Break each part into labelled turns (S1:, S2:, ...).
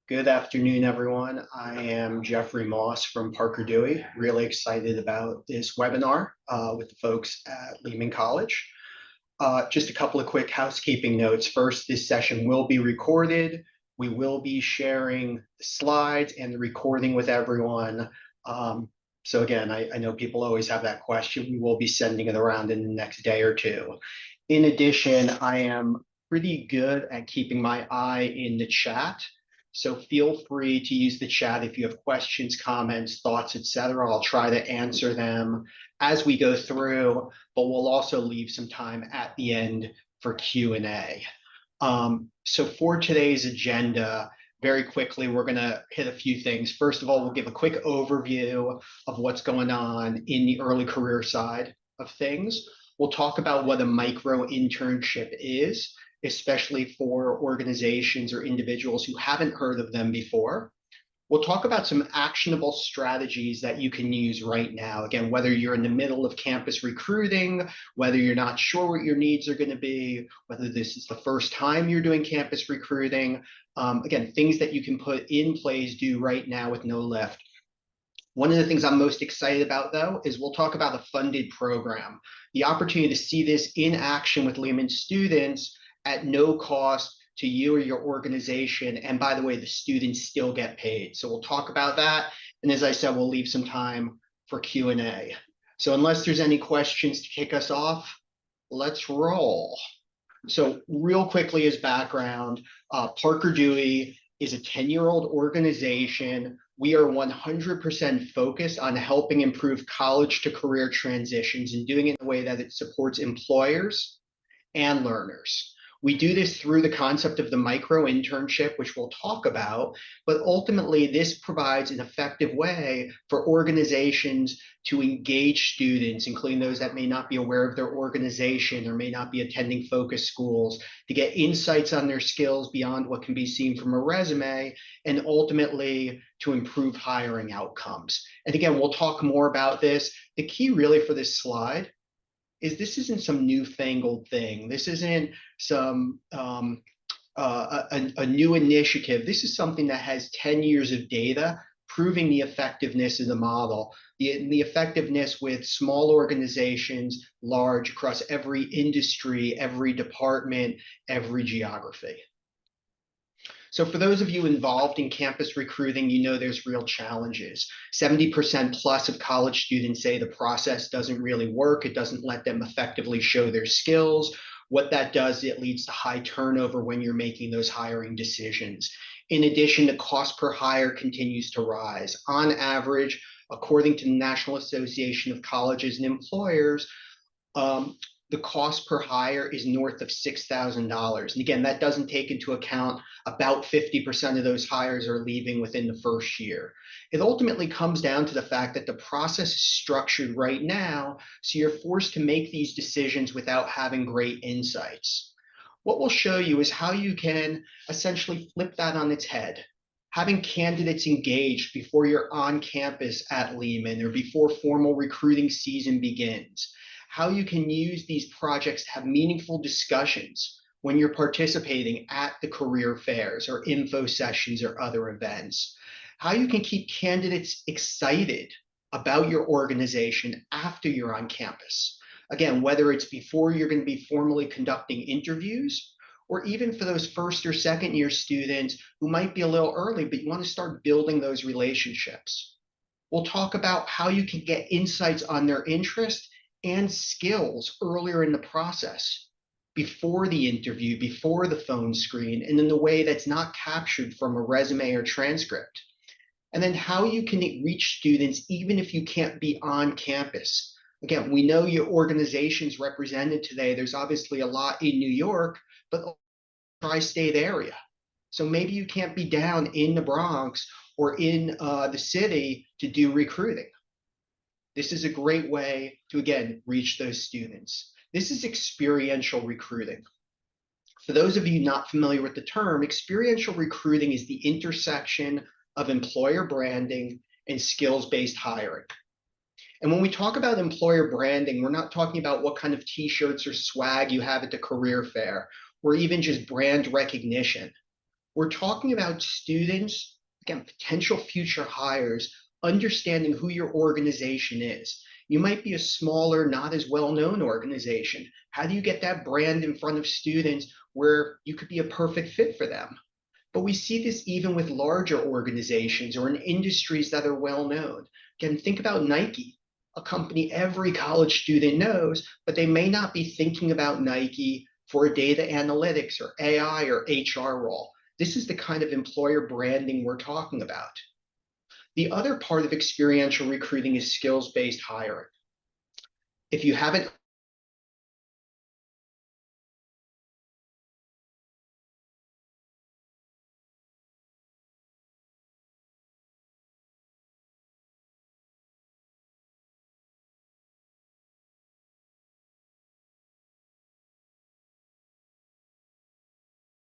S1: Good afternoon, everyone. I am Jeffrey Moss from Parker Dewey. Really excited about this webinar with the folks at Lehman College. Just a couple of quick housekeeping notes. First, this session will be recorded. We will be sharing the slides and the recording with everyone. So again, I know people always have that question. We will be sending it around in the next day or two. In addition, I am pretty good at keeping my eye in the chat. So feel free to use the chat if you have questions, comments, thoughts, etc. I'll try to answer them as we go through, but we'll also leave some time at the end for Q&A. So for today's agenda, very quickly, we're going to hit a few things. First of all, we'll give a quick overview of what's going on in the early career side of things. We'll talk about what a micro-internship is, especially for organizations or individuals who haven't heard of them before. We'll talk about some actionable strategies that you can use right now. Again, whether you're in the middle of campus recruiting, whether you're not sure what your needs are going to be, whether this is the first time you're doing campus recruiting. Again, things that you can put in place, do right now with no lift. One of the things I'm most excited about, though, is we'll talk about a funded program, the opportunity to see this in action with Lehman students at no cost to you or your organization. And by the way, the students still get paid. So we'll talk about that. And as I said, we'll leave some time for Q&A. So unless there's any questions to kick us off, let's roll. So real quickly as background, Parker Dewey is a 10-year-old organization. We are 100% focused on helping improve college to career transitions and doing it in a way that it supports employers and learners. We do this through the concept of the micro-internship, which we'll talk about, but ultimately this provides an effective way for organizations to engage students, including those that may not be aware of their organization or may not be attending focus schools, to get insights on their skills beyond what can be seen from a resume, and ultimately to improve hiring outcomes. And again, we'll talk more about this. The key really for this slide is this isn't some newfangled thing. This isn't some a new initiative. This is something that has 10 years of data proving the effectiveness of the model, the effectiveness with small organizations, large, across every industry, every department, every geography. So for those of you involved in campus recruiting, you know there's real challenges. 70% plus of college students say the process doesn't really work. It doesn't let them effectively show their skills. What that does, it leads to high turnover when you're making those hiring decisions. In addition, the cost per hire continues to rise. On average, according to the National Association of Colleges and Employers, the cost per hire is north of $6,000. And again, that doesn't take into account about 50% of those hires are leaving within the first year. It ultimately comes down to the fact that the process is structured right now, so you're forced to make these decisions without having great insights. What we'll show you is how you can essentially flip that on its head. Having candidates engaged before you're on campus at Lehman or before formal recruiting season begins. How you can use these projects to have meaningful discussions when you're participating at the career fairs or info sessions or other events. How you can keep candidates excited about your organization after you're on campus. Again, whether it's before you're going to be formally conducting interviews, or even for those first or second year students who might be a little early, but you want to start building those relationships. We'll talk about how you can get insights on their interest and skills earlier in the process, before the interview, before the phone screen, and in a way that's not captured from a resume or transcript. And then how you can reach students even if you can't be on campus. Again, we know your organization's represented today. There's obviously a lot in New York, but tri-state area. So maybe you can't be down in the Bronx or in the city to do recruiting. This is a great way to, again, reach those students. This is experiential recruiting. For those of you not familiar with the term, experiential recruiting is the intersection of employer branding and skills-based hiring. And when we talk about employer branding, we're not talking about what kind of t-shirts or swag you have at the career fair, or even just brand recognition. We're talking about students, again, potential future hires, understanding who your organization is. You might be a smaller, not as well-known organization. How do you get that brand in front of students where you could be a perfect fit for them? But we see this even with larger organizations or in industries that are well known. Again, think about Nike, a company every college student knows, but they may not be thinking about Nike for a data analytics or AI or HR role. This is the kind of employer branding we're talking about. The other part of experiential recruiting is skills-based hiring. If you haven't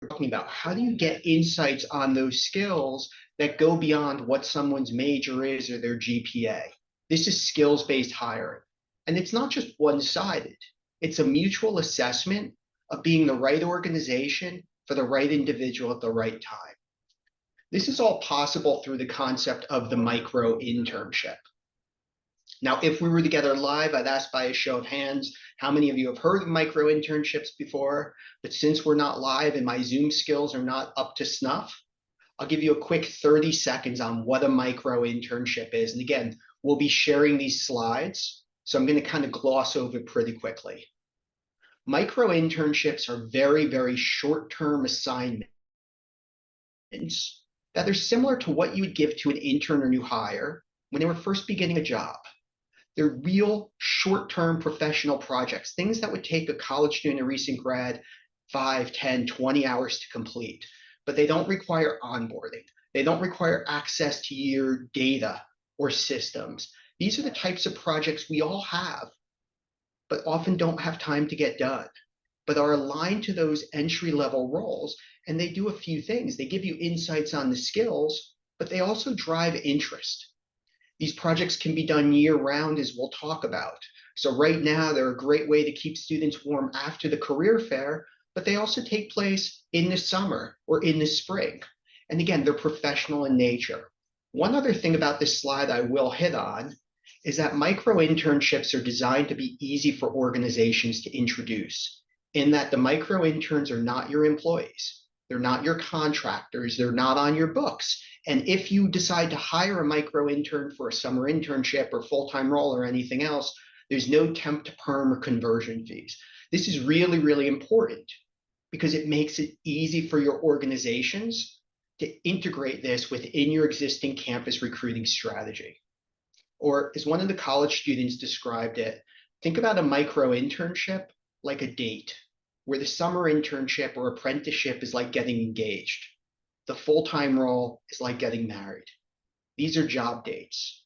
S1: talking about, how do you get insights on those skills that go beyond what someone's major is or their GPA? This is skills-based hiring. And it's not just one-sided. It's a mutual assessment of being the right organization for the right individual at the right time. This is all possible through the concept of the micro-internship. Now, if we were together live, I'd ask by a show of hands, how many of you have heard of micro-internships before? But since we're not live and my Zoom skills are not up to snuff, I'll give you a quick 30 seconds on what a micro-internship is. And again, we'll be sharing these slides, so I'm going to kind of gloss over pretty quickly. Micro-internships are very, very short-term assignments that are similar to what you would give to an intern or new hire when they were first beginning a job. They're real short-term professional projects, things that would take a college student, a recent grad, 5, 10, 20 hours to complete. But they don't require onboarding. They don't require access to your data or systems. These are the types of projects we all have, but often don't have time to get done, but are aligned to those entry-level roles. And they do a few things. They give you insights on the skills, but they also drive interest. These projects can be done year-round, as we'll talk about. So right now, they're a great way to keep students warm after the career fair, but they also take place in the summer or in the spring. And again, they're professional in nature. One other thing about this slide I will hit on is that micro-internships are designed to be easy for organizations to introduce, in that the micro-interns are not your employees. They're not your contractors. They're not on your books. And if you decide to hire a micro-intern for a summer internship or full-time role or anything else, there's no temp to perm or conversion fees. This is really, really important because it makes it easy for your organizations to integrate this within your existing campus recruiting strategy. Or as one of the college students described it, think about a micro-internship like a date, where the summer internship or apprenticeship is like getting engaged. The full-time role is like getting married. These are job dates.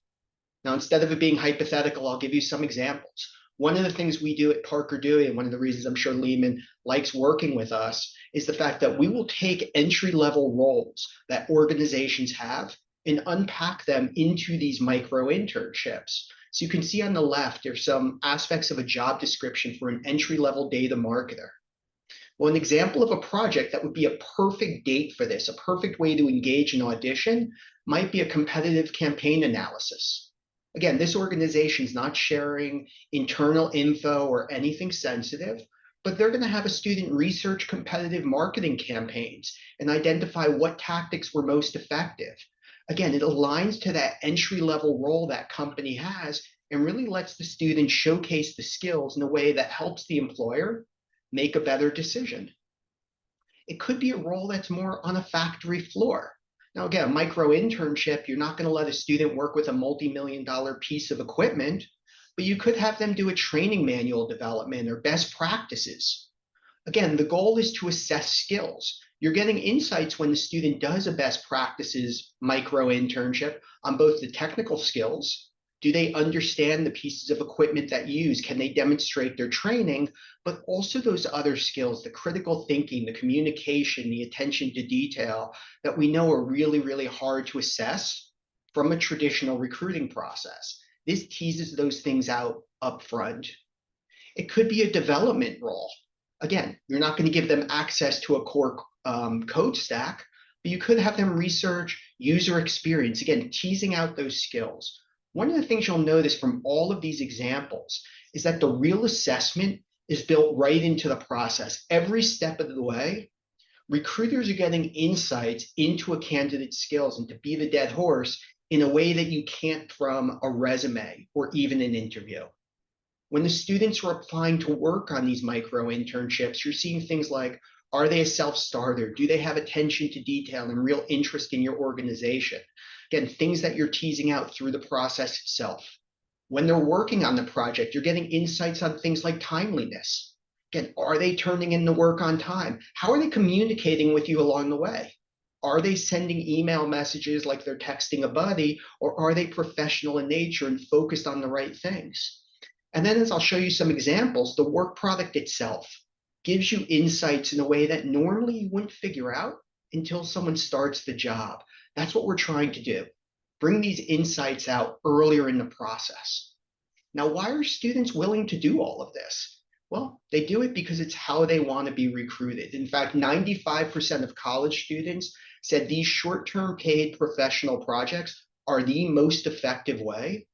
S1: Now, instead of it being hypothetical, I'll give you some examples. One of the things we do at Parker Dewey, and one of the reasons I'm sure Lehman likes working with us, is the fact that we will take entry-level roles that organizations have and unpack them into these micro-internships. So you can see on the left, there's some aspects of a job description for an entry-level data marketer. Well, an example of a project that would be a perfect date for this, a perfect way to engage an audition, might be a competitive campaign analysis. Again, this organization is not sharing internal info or anything sensitive, but they're going to have a student research competitive marketing campaigns and identify what tactics were most effective. Again, it aligns to that entry-level role that company has and really lets the student showcase the skills in a way that helps the employer make a better decision. It could be a role that's more on a factory floor. Now, again, a micro-internship, you're not going to let a student work with a multi-million-dollar piece of equipment, but you could have them do a training manual development or best practices. Again, the goal is to assess skills. You're getting insights when the student does a best practices micro-internship on both the technical skills. Do they understand the pieces of equipment that you use? Can they demonstrate their training? But also those other skills, the critical thinking, the communication, the attention to detail that we know are really, really hard to assess from a traditional recruiting process. This teases those things out up front. It could be a development role. Again, you're not going to give them access to a core code stack, But you could have them research user experience, again, teasing out those skills. One of the things you'll notice from all of these examples is that the real assessment is built right into the process. Every step of the way, recruiters are getting insights into a candidate's skills and to be the dead horse in a way that you can't from a resume or even an interview. When the students are applying to work on these micro internships, you're seeing things like, are they a self-starter? Do they have attention to detail and real interest in your organization? Again, things that you're teasing out through the process itself. When they're working on the project, you're getting insights on things like timeliness. Again, are they turning in the work on time? How are they communicating with you along the way? Are they sending email messages like they're texting a buddy, or are they professional in nature and focused on the right things? And then, as I'll show you some examples, the work product itself gives you insights in a way that normally you wouldn't figure out until someone starts the job. That's what we're trying to do. Bring these insights out earlier in the process. Now, why are students willing to do all of this? Well, they do it because it's how they want to be recruited. In fact, 95% of college students said these short-term paid professional projects are the most effective way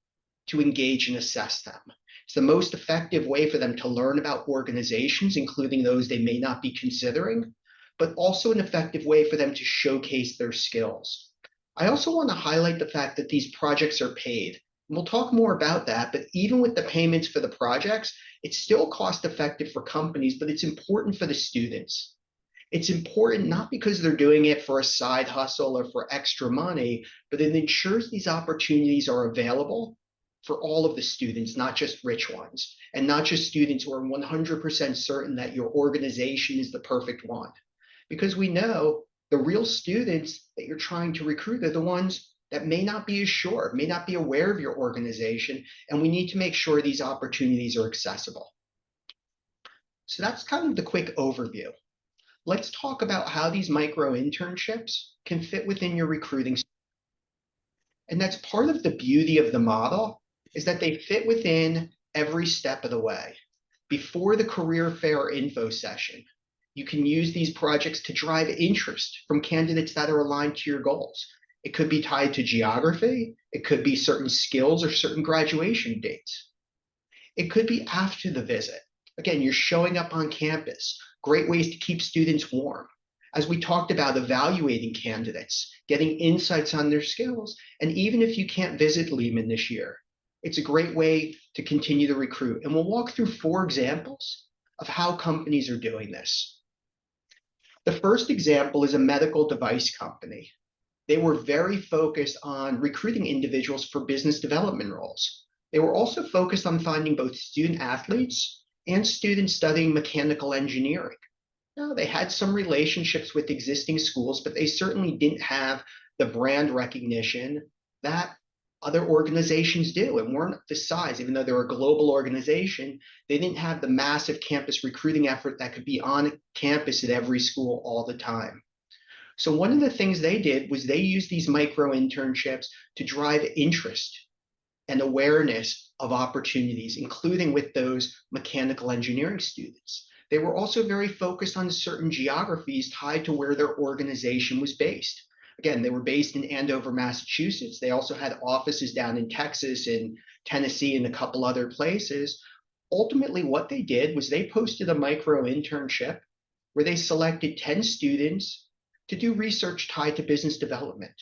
S1: to engage and assess them. It's the most effective way for them to learn about organizations, including those they may not be considering, but also an effective way for them to showcase their skills. I also want to highlight the fact that these projects are paid. We'll talk more about that, but even with the payments for the projects, it's still cost effective for companies, but it's important for the students. It's important not because they're doing it for a side hustle or for extra money, but it ensures these opportunities are available for all of the students, not just rich ones, and not just students who are 100% certain that your organization is the perfect one. Because we know the real students that you're trying to recruit are the ones that may not be as sure, may not be aware of your organization, and we need to make sure these opportunities are accessible. So that's kind of the quick overview. Let's talk about how these micro internships can fit within your recruiting. And that's part of the beauty of the model is that they fit within every step of the way. Before the career fair info session, you can use these projects to drive interest from candidates that are aligned to your goals. It could be tied to geography. It could be certain skills or certain graduation dates. It could be after the visit. Again, you're showing up on campus. Great ways to keep students warm. As we talked about evaluating candidates, getting insights on their skills, and even if you can't visit Lehman this year, it's a great way to continue to recruit. And we'll walk through 4 examples of how companies are doing this. The first example is a medical device company. They were very focused on recruiting individuals for business development roles. They were also focused on finding both student athletes and students studying mechanical engineering. Now, they had some relationships with existing schools, but they certainly didn't have the brand recognition that other organizations do and weren't the size. Even though they're a global organization, they didn't have the massive campus recruiting effort that could be on campus at every school all the time. So one of the things they did was they used these micro internships to drive interest and awareness of opportunities, including with those mechanical engineering students. They were also very focused on certain geographies tied to where their organization was based. Again, they were based in Andover, Massachusetts. They also had offices down in Texas and Tennessee and a couple other places. Ultimately, what they did was they posted a micro internship where they selected 10 students to do research tied to business development,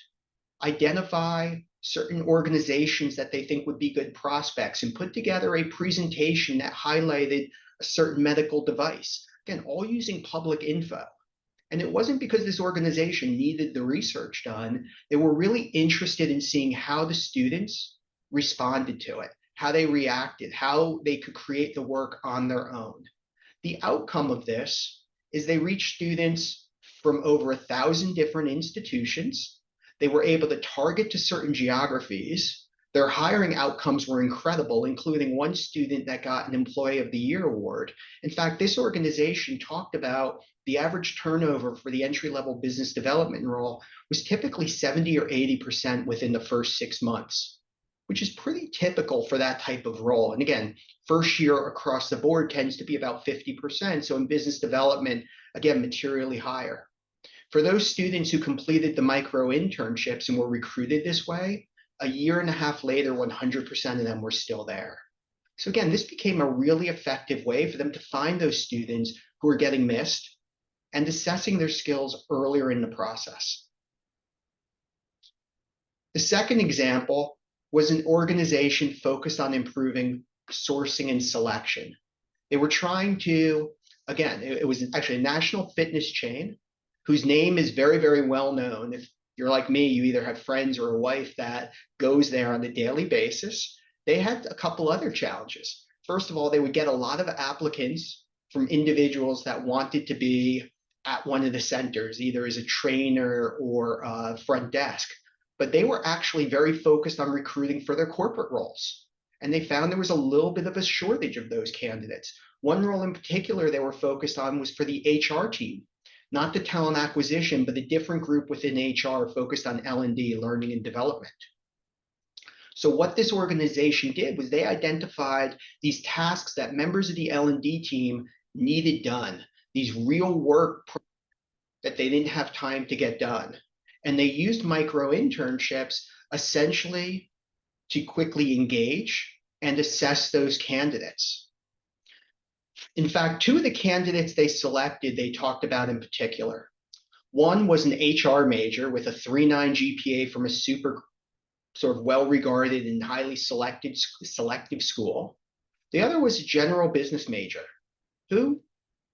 S1: identify certain organizations that they think would be good prospects, and put together a presentation that highlighted a certain medical device. Again, all using public info. And it wasn't because this organization needed the research done. They were really interested in seeing how the students responded to it, how they reacted, how they could create the work on their own. The outcome of this is they reached students from over 1,000 different institutions. They were able to target to certain geographies. Their hiring outcomes were incredible, including one student that got an Employee of the Year award. In fact, this organization talked about the average turnover for the entry-level business development role was typically 70 or 80% within the first 6 months, which is pretty typical for that type of role. And again, first year across the board tends to be about 50%. So in business development, again, materially higher. For those students who completed the micro-internships and were recruited this way, a year and a half later, 100% of them were still there. So again, this became a really effective way for them to find those students who were getting missed and assessing their skills earlier in the process. The second example was an organization focused on improving sourcing and selection. They were trying to, again, it was actually a national fitness chain whose name is very, very well known. If you're like me, you either have friends or a wife that goes there on a daily basis. They had a couple other challenges. First of all, they would get a lot of applicants from individuals that wanted to be at one of the centers, either as a trainer or front desk. But they were actually very focused on recruiting for their corporate roles. And they found there was a little bit of a shortage of those candidates. One role in particular they were focused on was for the HR team, not the talent acquisition, but a different group within HR focused on L&D, learning and development. So what this organization did was they identified these tasks that members of the L&D team needed done, these real work that they didn't have time to get done. And they used micro-internships essentially to quickly engage and assess those candidates. In fact, two of the candidates they selected, they talked about in particular. One was an HR major with a 3.9 GPA from a super sort of well-regarded and highly selective school. The other was a general business major who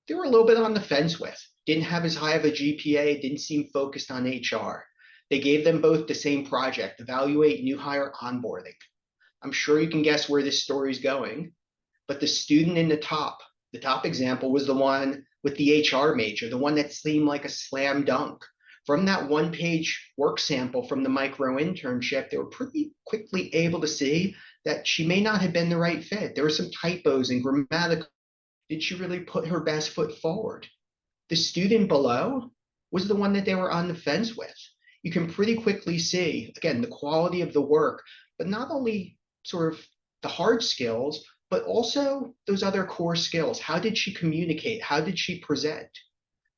S1: they were a little bit on the fence with, didn't have as high of a GPA, didn't seem focused on HR. They gave them both the same project, evaluate new hire onboarding. I'm sure you can guess where this story is going, but the student in the top example was the one with the HR major, the one that seemed like a slam dunk. From that one-page work sample from the micro-internship, they were pretty quickly able to see that she may not have been the right fit. There were some typos and grammatical. Did she really put her best foot forward? The student below was the one that they were on the fence with. You can pretty quickly see, again, the quality of the work, but not only sort of the hard skills, but also those other core skills. How did she communicate? How did she present?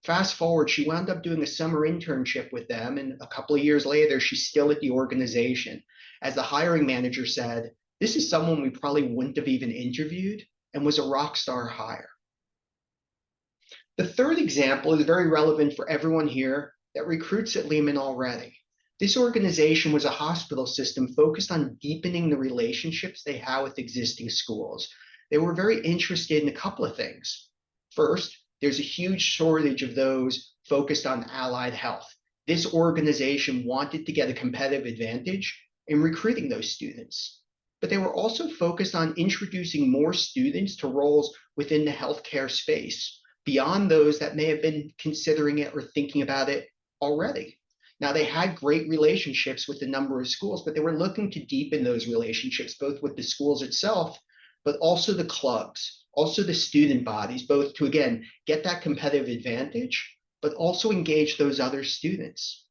S1: Fast forward, she wound up doing a summer internship with them, and a couple of years later, she's still at the organization. As the hiring manager said, this is someone we probably wouldn't have even interviewed and was a rock star hire. The third example is very relevant for everyone here that recruits at Lehman already. This organization was a hospital system focused on deepening the relationships they had with existing schools. They were very interested in a couple of things. First, there's a huge shortage of those focused on allied health. This organization wanted to get a competitive advantage in recruiting those students. But they were also focused on introducing more students to roles within the healthcare space, beyond those that may have been considering it or thinking about it already. Now, they had great relationships with a number of schools, but they were looking to deepen those relationships, both with the schools itself, but also the clubs, also the student bodies, both to, again, get that competitive advantage, but also engage those other students.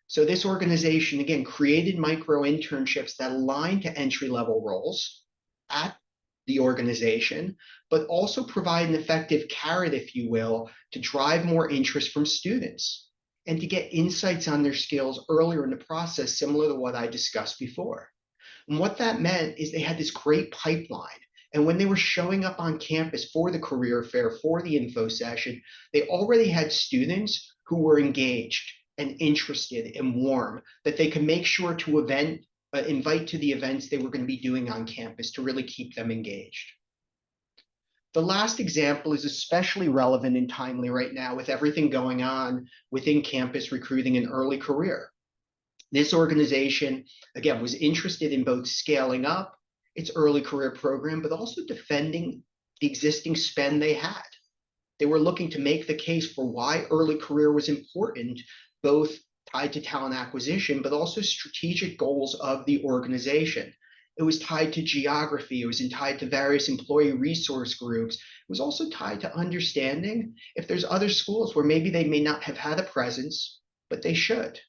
S1: So this organization, again, created micro-internships that aligned to entry-level roles at the organization, but also provide an effective carrot, if you will, to drive more interest from students and to get insights on their skills earlier in the process, similar to what I discussed before. And what that meant is they had this great pipeline. And when they were showing up on campus for the career fair, for the info session, they already had students who were engaged and interested and warm, that they could make sure to invite to the events they were going to be doing on campus to really keep them engaged. The last example is especially relevant and timely right now with everything going on within campus recruiting and early career. This organization, again, was interested in both scaling up its early career program, but also defending the existing spend they had. They were looking to make the case for why early career was important, both tied to talent acquisition, but also strategic goals of the organization. It was tied to geography. It was tied to various employee resource groups. It was also tied to understanding if there's other schools where maybe they may not have had a presence, but they should.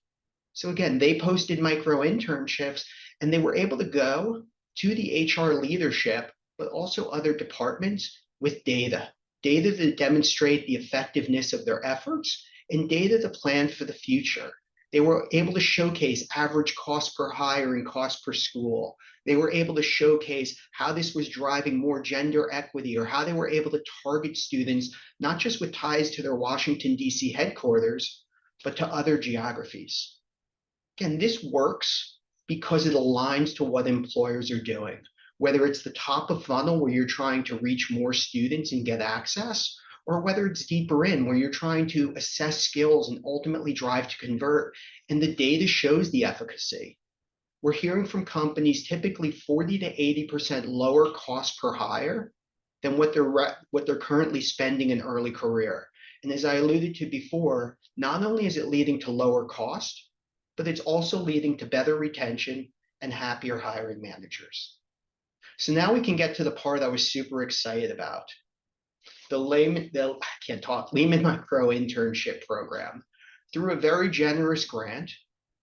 S1: So again, they posted micro-internships and they were able to go to the HR leadership, but also other departments with data to demonstrate the effectiveness of their efforts and data to plan for the future. They were able to showcase average cost per hire and cost per school. They were able to showcase how this was driving more gender equity, or how they were able to target students, not just with ties to their Washington, D.C. headquarters, but to other geographies. Again, this works because it aligns to what employers are doing, whether it's the top of funnel where you're trying to reach more students and get access, or whether it's deeper in where you're trying to assess skills and ultimately drive to convert, and the data shows the efficacy. We're hearing from companies typically 40 to 80% lower cost per hire than what they're currently spending in early career. And as I alluded to before, not only is it leading to lower cost, but it's also leading to better retention and happier hiring managers. So now we can get to the part I was super excited about. Lehman Micro-Internship program. Through a very generous grant,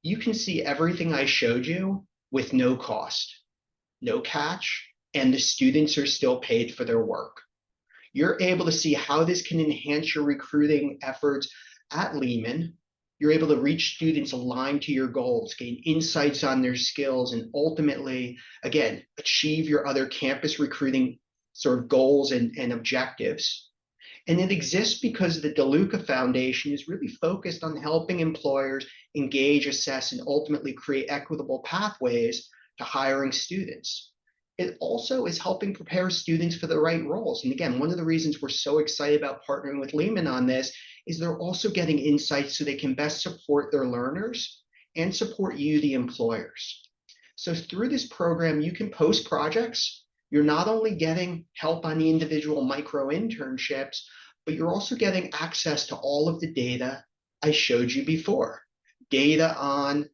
S1: you can see everything I showed you with no cost, no catch, and the students are still paid for their work. You're able to see how this can enhance your recruiting efforts at Lehman. You're able to reach students aligned to your goals, gain insights on their skills, and ultimately, again, achieve your other campus recruiting sort of goals and objectives. And it exists because the DeLuca Foundation is really focused on helping employers engage, assess, and ultimately create equitable pathways to hiring students. It also is helping prepare students for the right roles. And again, one of the reasons we're so excited about partnering with Lehman on this is they're also getting insights so they can best support their learners and support you, the employers. So through this program, you can post projects. You're not only getting help on the individual micro-internships, but you're also getting access to all of the data I showed you before. Data on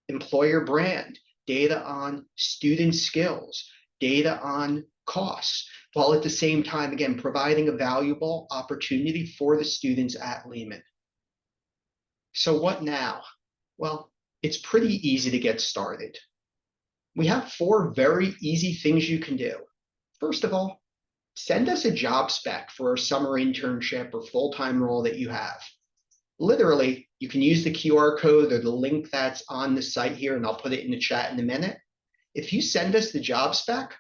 S1: employer brand, data on student skills, data on costs, while at the same time, again, providing a valuable opportunity for the students at Lehman. So what now? Well, it's pretty easy to get started. We have 4 very easy things you can do. First of all, send us a job spec for a summer internship or full-time role that you have. Literally, you can use the QR code or the link that's on the site here, and I'll put it in the chat in a minute. If you send us the job spec,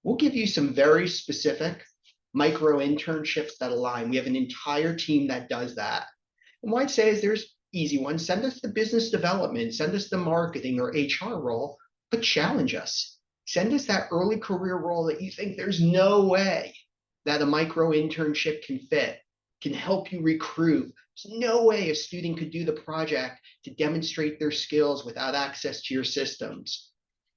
S1: we'll give you some very specific micro-internships that align. We have an entire team that does that. And what I'd say is there's easy ones. Send us the business development, send us the marketing or HR role, but challenge us. Send us that early career role that you think there's no way that a micro-internship can fit, can help you recruit. There's no way a student could do the project to demonstrate their skills without access to your systems.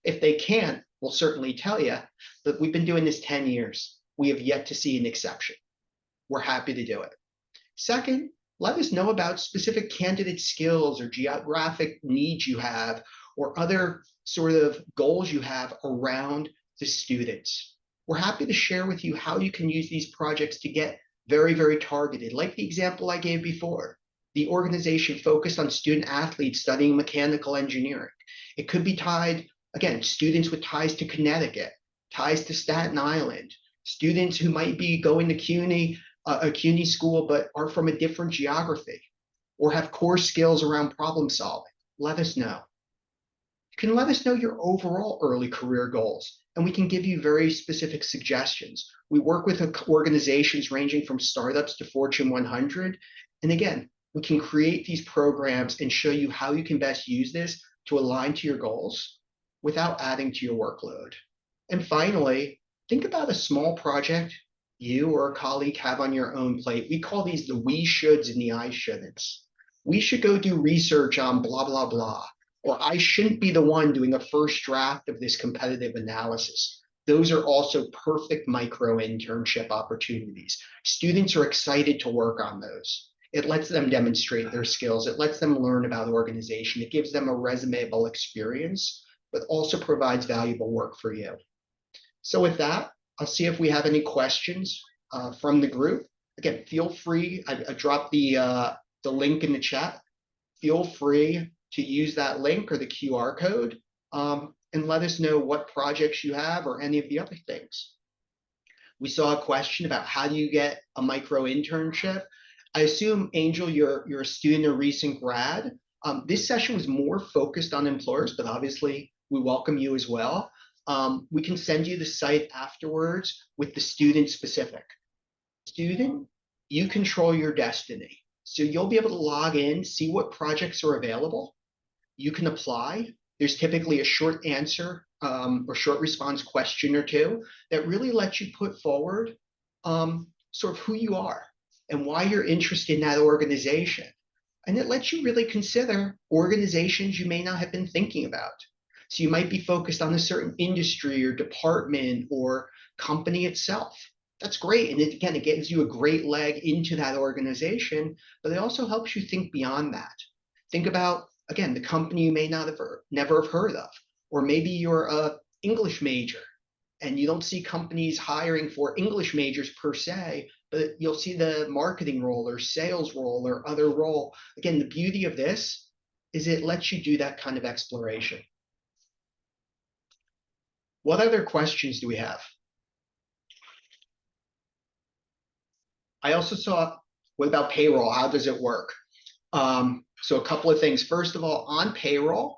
S1: If they can't, we'll certainly tell you, but we've been doing this 10 years. We have yet to see an exception. We're happy to do it. Second, let us know about specific candidate skills or geographic needs you have, or other sort of goals you have around the students. We're happy to share with you how you can use these projects to get very, very targeted. Like the example I gave before, the organization focused on student athletes studying mechanical engineering. It could be tied, again, students with ties to Connecticut, ties to Staten Island, students who might be going to a CUNY school but are from a different geography, or have core skills around problem solving. Let us know. You can let us know your overall early career goals, and we can give you very specific suggestions. We work with organizations ranging from startups to Fortune 100. And again, we can create these programs and show you how you can best use this to align to your goals without adding to your workload. And finally, think about a small project you or a colleague have on your own plate. We call these the we shoulds and the I shouldn'ts. We should go do research on blah, blah, blah. Or I shouldn't be the one doing a first draft of this competitive analysis. Those are also perfect micro-internship opportunities. Students are excited to work on those. It lets them demonstrate their skills. It lets them learn about organization. It gives them a resumeable experience, but also provides valuable work for you. So with that, I'll see if we have any questions from the group. Again, feel free. I dropped the link in the chat. Feel free to use that link or the QR code and let us know what projects you have or any of the other things. We saw a question about how do you get a micro internship. I assume, Angel, you're a student or recent grad. This session was more focused on employers, but obviously we welcome you as well. We can send you the site afterwards with the student specific. Student, you control your destiny. So you'll be able to log in, see what projects are available. You can apply. There's typically a short answer or short response question or two that really lets you put forward sort of who you are and why you're interested in that organization. And it lets you really consider organizations you may not have been thinking about. So you might be focused on a certain industry or department or company itself. That's great. And again, it gives you a great leg into that organization, but it also helps you think beyond that. Think about, again, the company you may not have never have heard of, or maybe you're a English major and you don't see companies hiring for English majors per se, but you'll see the marketing role or sales role or other role. Again, the beauty of this is it lets you do that kind of exploration. What other questions do we have? I also saw, what about payroll? How does it work? So a couple of things. First of all, on payroll,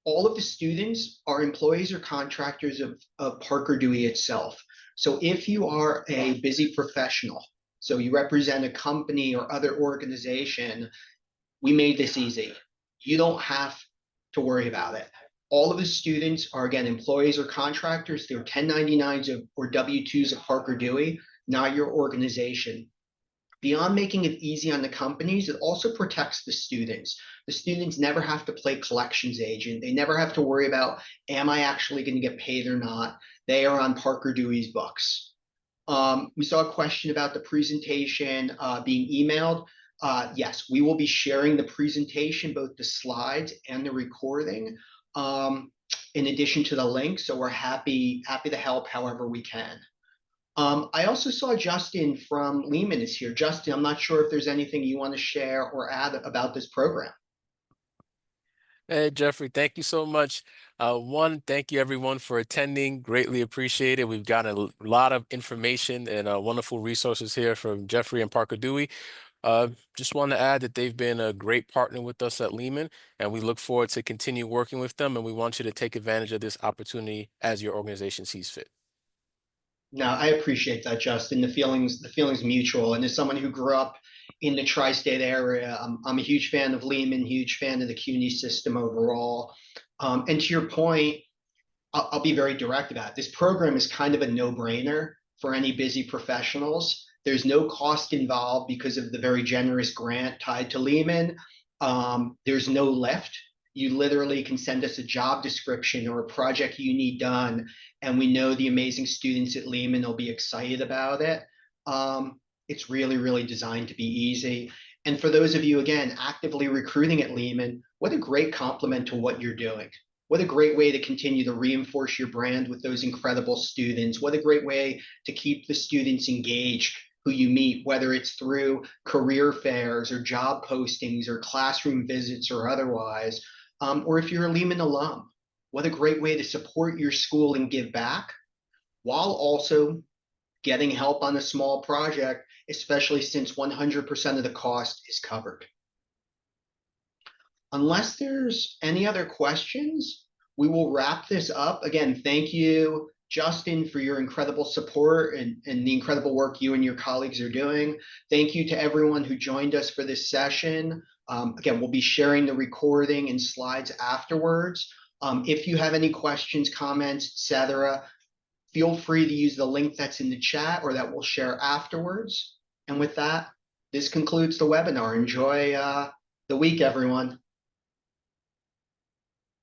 S1: all of the students are employees or contractors of Parker Dewey itself. So if you are a busy professional, so you represent a company or other organization, we made this easy. You don't have to worry about it. All of the students are, again, employees or contractors. They're 1099s or W-2s of Parker Dewey, not your organization. Beyond making it easy on the companies, it also protects the students. The students never have to play collections agent. They never have to worry about, am I actually going to get paid or not? They are on Parker Dewey's books. We saw a question about the presentation being emailed. Yes, we will be sharing the presentation, both the slides and the recording, in addition to the link. So we're happy to help however we can. I also saw Justin from Lehman is here. Justin, I'm not sure if there's anything you want to share or add about this program.
S2: Hey, Jeffrey, thank you so much. One, thank you everyone for attending. Greatly appreciate it. We've gotten a lot of information and wonderful resources here from Jeffrey and Parker Dewey. Just want to add that they've been a great partner with us at Lehman, and we look forward to continue working with them. And we want you to take advantage of this opportunity as your organization sees fit.
S1: No, I appreciate that, Justin. The feelings mutual. And as someone who grew up in the tri-state area, I'm a huge fan of Lehman, huge fan of the CUNY system overall. And to your point, I'll be very direct about it. This program is kind of a no-brainer for any busy professionals. There's no cost involved because of the very generous grant tied to Lehman. There's no lift. You literally can send us a job description or a project you need done, and we know the amazing students at Lehman will be excited about it. It's really, really designed to be easy. And for those of you, again, actively recruiting at Lehman, what a great compliment to what you're doing. What a great way to continue to reinforce your brand with those incredible students. What a great way to keep the students engaged who you meet, whether it's through career fairs or job postings or classroom visits or otherwise, or if you're a Lehman alum. What a great way to support your school and give back while also getting help on a small project, especially since 100% of the cost is covered. Unless there's any other questions, we will wrap this up. Again, thank you, Justin, for your incredible support and the incredible work you and your colleagues are doing. Thank you to everyone who joined us for this session. Again, we'll be sharing the recording and slides afterwards. If you have any questions, comments, etc., feel free to use the link that's in the chat or that we'll share afterwards. And with that, this concludes the webinar. Enjoy the week, everyone.